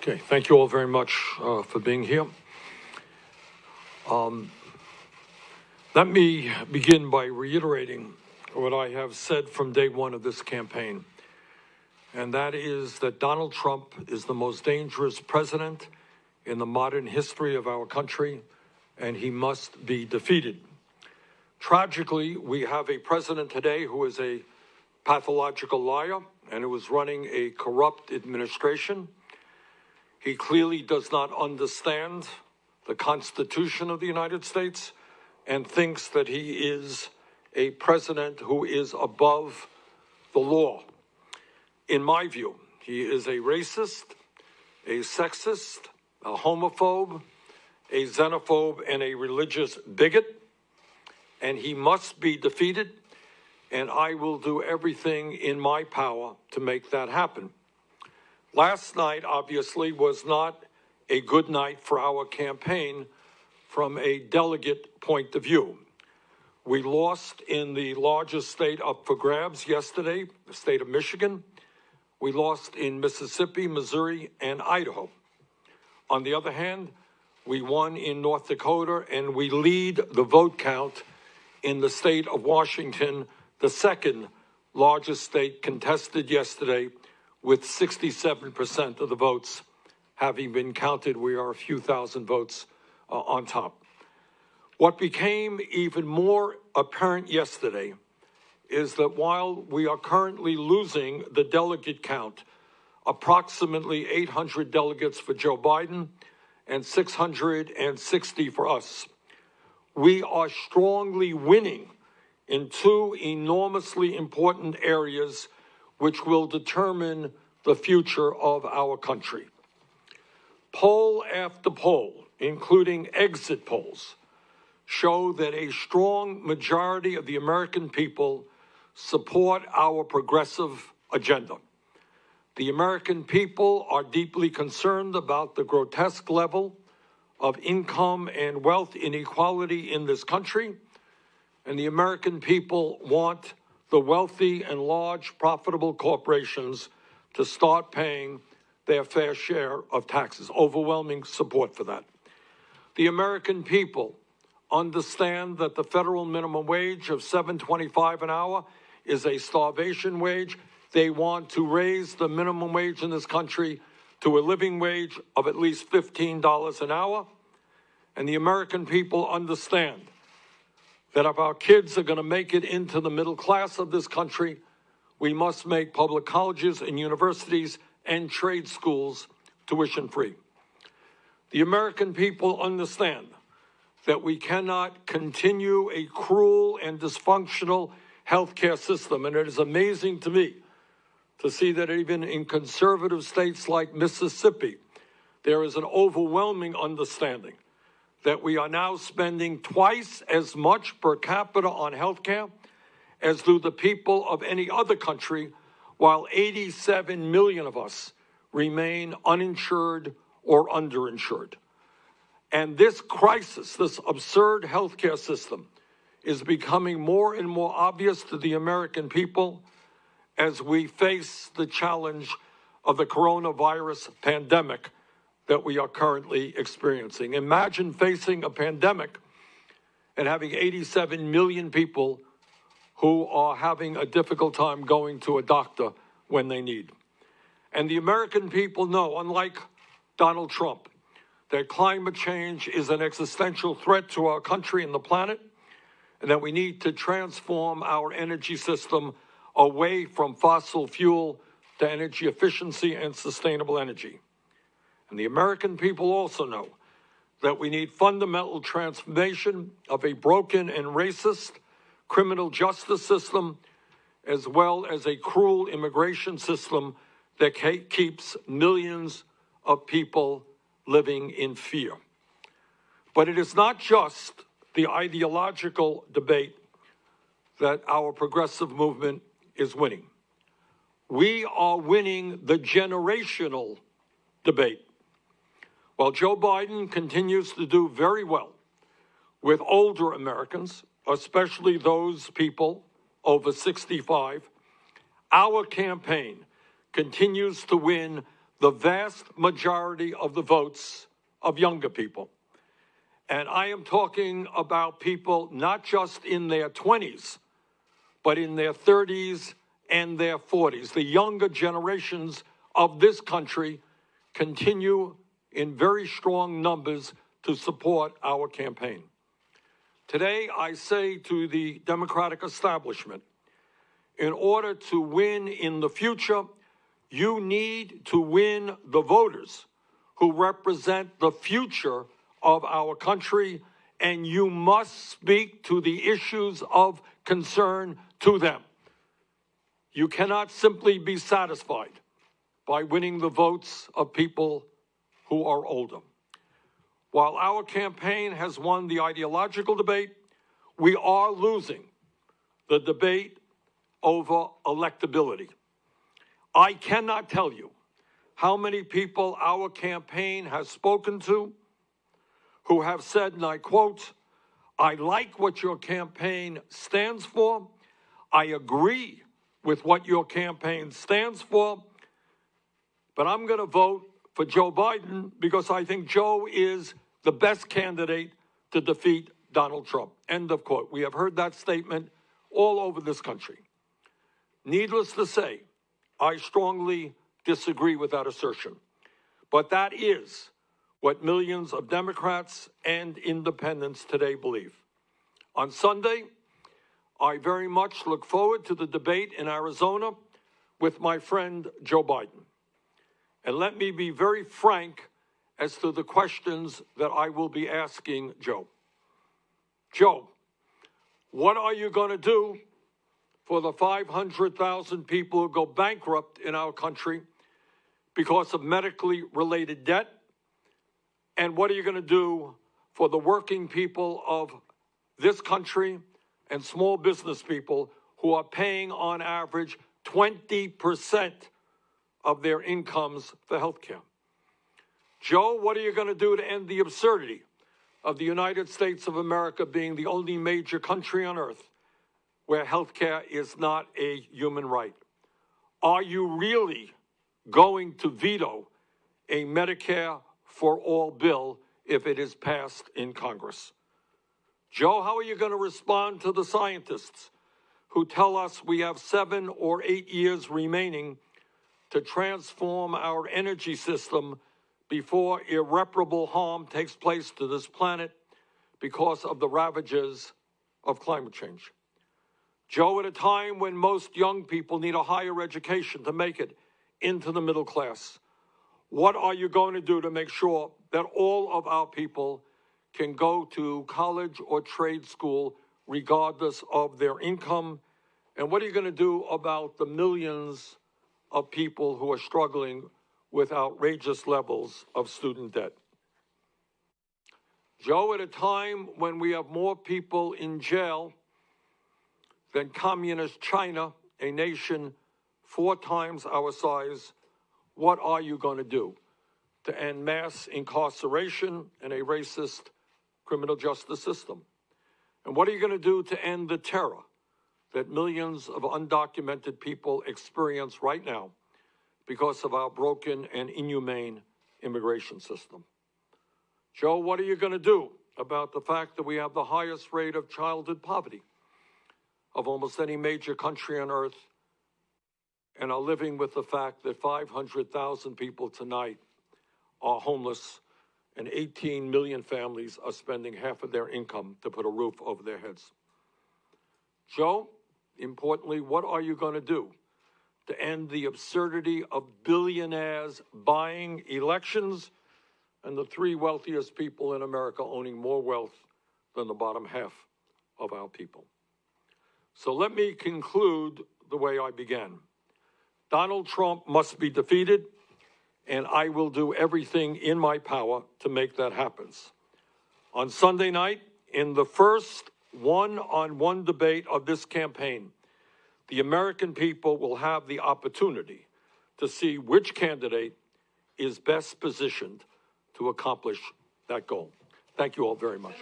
Okay, thank you all very much for being here. Let me begin by reiterating what I have said from day one of this campaign, and that is that Donald Trump is the most dangerous president in the modern history of our country, and he must be defeated. Tragically, we have a president today who is a pathological liar and who is running a corrupt administration. He clearly does not understand the Constitution of the United States and thinks that he is a president who is above the law. In my view, he is a racist, a sexist, a homophobe, a xenophobe, and a religious bigot, and he must be defeated, and I will do everything in my power to make that happen. Last night, obviously, was not a good night for our campaign from a delegate point of view. We lost in the largest state up for grabs yesterday, the state of Michigan. We lost in Mississippi, Missouri, and Idaho. On the other hand, we won in North Dakota, and we lead the vote count in the state of Washington, the second largest state contested yesterday, with 67% of the votes having been counted. We are a few thousand votes on top. What became even more apparent yesterday is that while we are currently losing the delegate count, approximately 800 delegates for Joe Biden and 660 for us, we are strongly winning in two enormously important areas which will determine the future of our country. Poll after poll, including exit polls, show that a strong majority of the American people support our progressive agenda. The American people are deeply concerned about the grotesque level of income and wealth inequality in this country, and the American people want the wealthy and large profitable corporations to start paying their fair share of taxes. Overwhelming support for that. The American people understand that the federal minimum wage of $7.25 an hour is a starvation wage. They want to raise the minimum wage in this country to a living wage of at least $15 an hour. And the American people understand that if our kids are going to make it into the middle class of this country, we must make public colleges and universities and trade schools tuition-free. The American people understand that we cannot continue a cruel and dysfunctional healthcare system. And it is amazing to me to see that even in conservative states like Mississippi, there is an overwhelming understanding that we are now spending twice as much per capita on healthcare as do the people of any other country, while 87 million of us remain uninsured or underinsured. And this crisis, this absurd healthcare system, is becoming more and more obvious to the American people as we face the challenge of the coronavirus pandemic that we are currently experiencing. Imagine facing a pandemic and having 87 million people who are having a difficult time going to a doctor when they need. And the American people know, unlike Donald Trump, that climate change is an existential threat to our country and the planet, and that we need to transform our energy system away from fossil fuel to energy efficiency and sustainable energy. And the American people also know that we need fundamental transformation of a broken and racist criminal justice system, as well as a cruel immigration system that keeps millions of people living in fear. But it is not just the ideological debate that our progressive movement is winning. We are winning the generational debate. While Joe Biden continues to do very well with older Americans, especially those people over 65, our campaign continues to win the vast majority of the votes of younger people. And I am talking about people not just in their 20s, but in their 30s and their 40s. The younger generations of this country continue in very strong numbers to support our campaign. Today, I say to the Democratic establishment, in order to win in the future, you need to win the voters who represent the future of our country, and you must speak to the issues of concern to them. You cannot simply be satisfied by winning the votes of people who are older. While our campaign has won the ideological debate, we are losing the debate over electability. I cannot tell you how many people our campaign has spoken to who have said, and I quote, "I like what your campaign stands for. I agree with what your campaign stands for, but I'm going to vote for Joe Biden because I think Joe is the best candidate to defeat Donald Trump." End of quote. We have heard that statement all over this country. Needless to say, I strongly disagree with that assertion. But that is what millions of Democrats and independents today believe. On Sunday, I very much look forward to the debate in Arizona with my friend Joe Biden. And let me be very frank as to the questions that I will be asking Joe. Joe, what are you going to do for the 500,000 people who go bankrupt in our country because of medically related debt? And what are you going to do for the working people of this country and small business people who are paying on average 20% of their incomes for health care? Joe, what are you going to do to end the absurdity of the United States of America being the only major country on earth where health care is not a human right? Are you really going to veto a Medicare for all bill if it is passed in Congress? Joe, how are you going to respond to the scientists who tell us we have 7 or 8 years remaining to transform our energy system before irreparable harm takes place to this planet because of the ravages of climate change? Joe, at a time when most young people need a higher education to make it into the middle class, what are you going to do to make sure that all of our people can go to college or trade school regardless of their income? And what are you going to do about the millions of people who are struggling with outrageous levels of student debt? Joe, at a time when we have more people in jail than communist China, a nation 4 times our size, what are you going to do to end mass incarceration and a racist criminal justice system? And what are you going to do to end the terror that millions of undocumented people experience right now because of our broken and inhumane immigration system? Joe, what are you going to do about the fact that we have the highest rate of childhood poverty of almost any major country on earth, and are living with the fact that 500,000 people tonight are homeless and 18 million families are spending half of their income to put a roof over their heads? Joe, importantly, what are you going to do to end the absurdity of billionaires buying elections and the 3 wealthiest people in America owning more wealth than the bottom half of our people? So let me conclude the way I began. Donald Trump must be defeated, and I will do everything in my power to make that happen. On Sunday night, in the first one-on-one debate of this campaign, the American people will have the opportunity to see which candidate is best positioned to accomplish that goal. Thank you all very much.